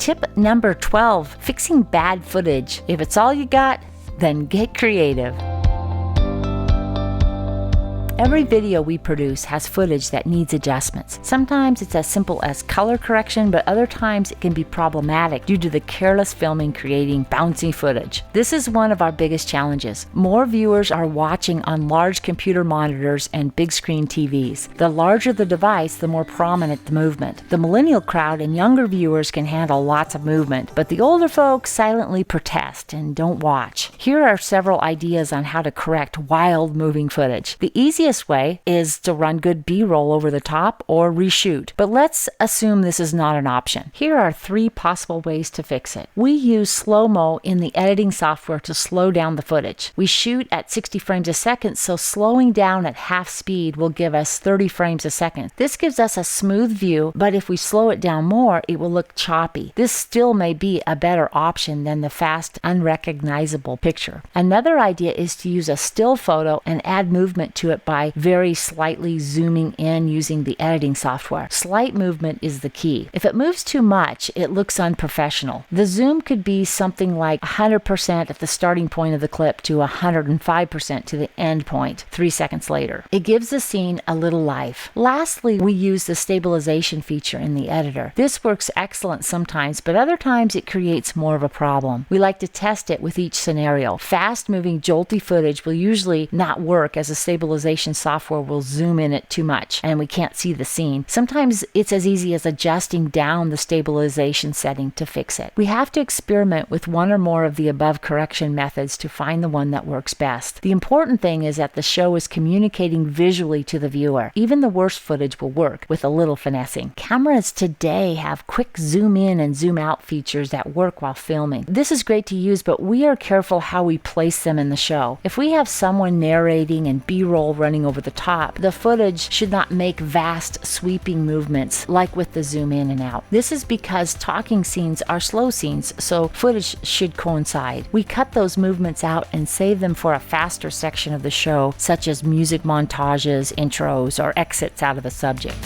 Tip number 12, fixing bad footage. If it's all you got, then get creative. Every video we produce has footage that needs adjustments. Sometimes it's as simple as color correction, but other times it can be problematic due to the careless filming creating bouncy footage. This is one of our biggest challenges. More viewers are watching on large computer monitors and big screen TVs. The larger the device, the more prominent the movement. The millennial crowd and younger viewers can handle lots of movement, but the older folks silently protest and don't watch. Here are several ideas on how to correct wild moving footage. The easiest way is to run good B-roll over the top or reshoot, but let's assume this is not an option. Here are 3 possible ways to fix it. We use slow-mo in the editing software to slow down the footage. We shoot at 60 frames a second, so slowing down at half speed will give us 30 frames a second. This gives us a smooth view, but if we slow it down more, it will look choppy. This still may be a better option than the fast, unrecognizable picture. Another idea is to use a still photo and add movement to it by very slightly zooming in using the editing software. Slight movement is the key. If it moves too much, it looks unprofessional. The zoom could be something like 100% at the starting point of the clip to 105% to the end point 3 seconds later. It gives the scene a little life. Lastly, we use the stabilization feature in the editor. This works excellent sometimes, but other times it creates more of a problem. We like to test it with each scenario. Fast-moving, jolty footage will usually not work as a stabilization software will zoom in it too much and we can't see the scene. Sometimes it's as easy as adjusting down the stabilization setting to fix it. We have to experiment with one or more of the above correction methods to find the one that works best. The important thing is that the show is communicating visually to the viewer. Even the worst footage will work with a little finessing. Cameras today have quick zoom in and zoom out features that work while filming. This is great to use, but we are careful how we place them in the show. If we have someone narrating and B-roll running over the top, the footage should not make vast sweeping movements like with the zoom in and out. This is because talking scenes are slow scenes, so footage should coincide. We cut those movements out and save them for a faster section of the show, such as music montages, intros, or exits out of a subject.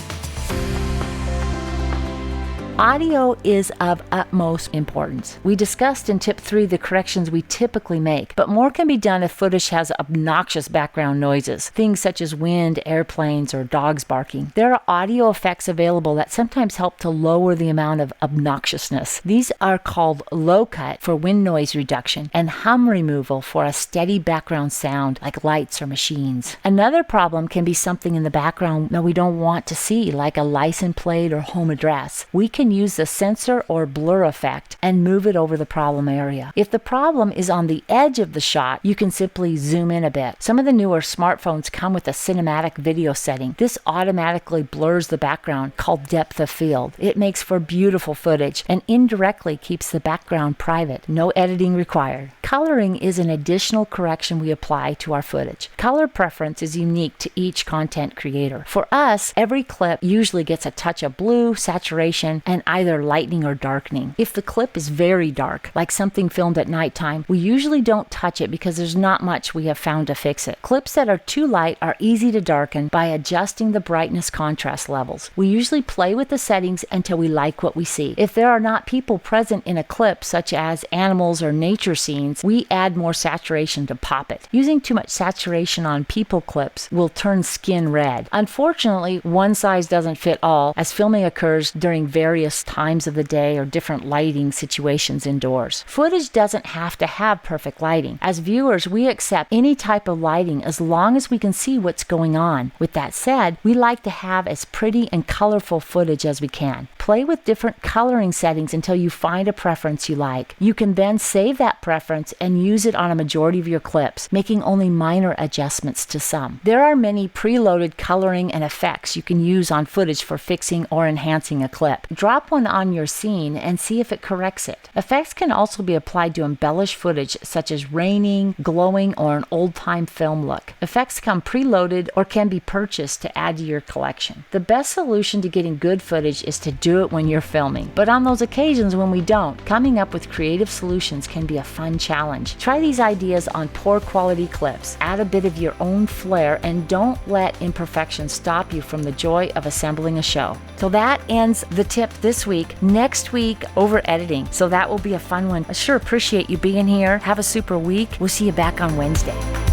Audio is of utmost importance. We discussed in tip 3 the corrections we typically make, but more can be done if footage has obnoxious background noises, things such as wind, airplanes, or dogs barking. There are audio effects available that sometimes help to lower the amount of obnoxiousness. These are called low cut for wind noise reduction and hum removal for a steady background sound like lights or machines. Another problem can be something in the background that we don't want to see, like a license plate or home address. We can use the sensor or blur effect and move it over the problem area. If the problem is on the edge of the shot, you can simply zoom in a bit. Some of the newer smartphones come with a cinematic video setting. This automatically blurs the background, called depth of field. It makes for beautiful footage and indirectly keeps the background private. No editing required. Coloring is an additional correction we apply to our footage. Color preference is unique to each content creator. For us, every clip usually gets a touch of blue, saturation, and either lightening or darkening. If the clip is very dark, like something filmed at nighttime, we usually don't touch it because there's not much we have found to fix it. Clips that are too light are easy to darken by adjusting the brightness contrast levels. We usually play with the settings until we like what we see. If there are not people present in a clip, such as animals or nature scenes, we add more saturation to pop it. Using too much saturation on people clips will turn skin red. Unfortunately, one size doesn't fit all, as filming occurs during various times of the day or different lighting situations indoors. Footage doesn't have to have perfect lighting. As viewers, we accept any type of lighting as long as we can see what's going on. With that said, we like to have as pretty and colorful footage as we can. Play with different coloring settings until you find a preference you like. You can then save that preference and use it on a majority of your clips, making only minor adjustments to some. There are many preloaded coloring and effects you can use on footage for fixing or enhancing a clip. Drop one on your scene and see if it corrects it. Effects can also be applied to embellish footage such as raining, glowing, or an old-time film look. Effects come preloaded or can be purchased to add to your collection. The best solution to getting good footage is to do do it when you're filming. But on those occasions when we don't, coming up with creative solutions can be a fun challenge. Try these ideas on poor quality clips. Add a bit of your own flair and don't let imperfections stop you from the joy of assembling a show. So that ends the tip this week. Next week, over editing. So that will be a fun one. I sure appreciate you being here. Have a super week. We'll see you back on Wednesday.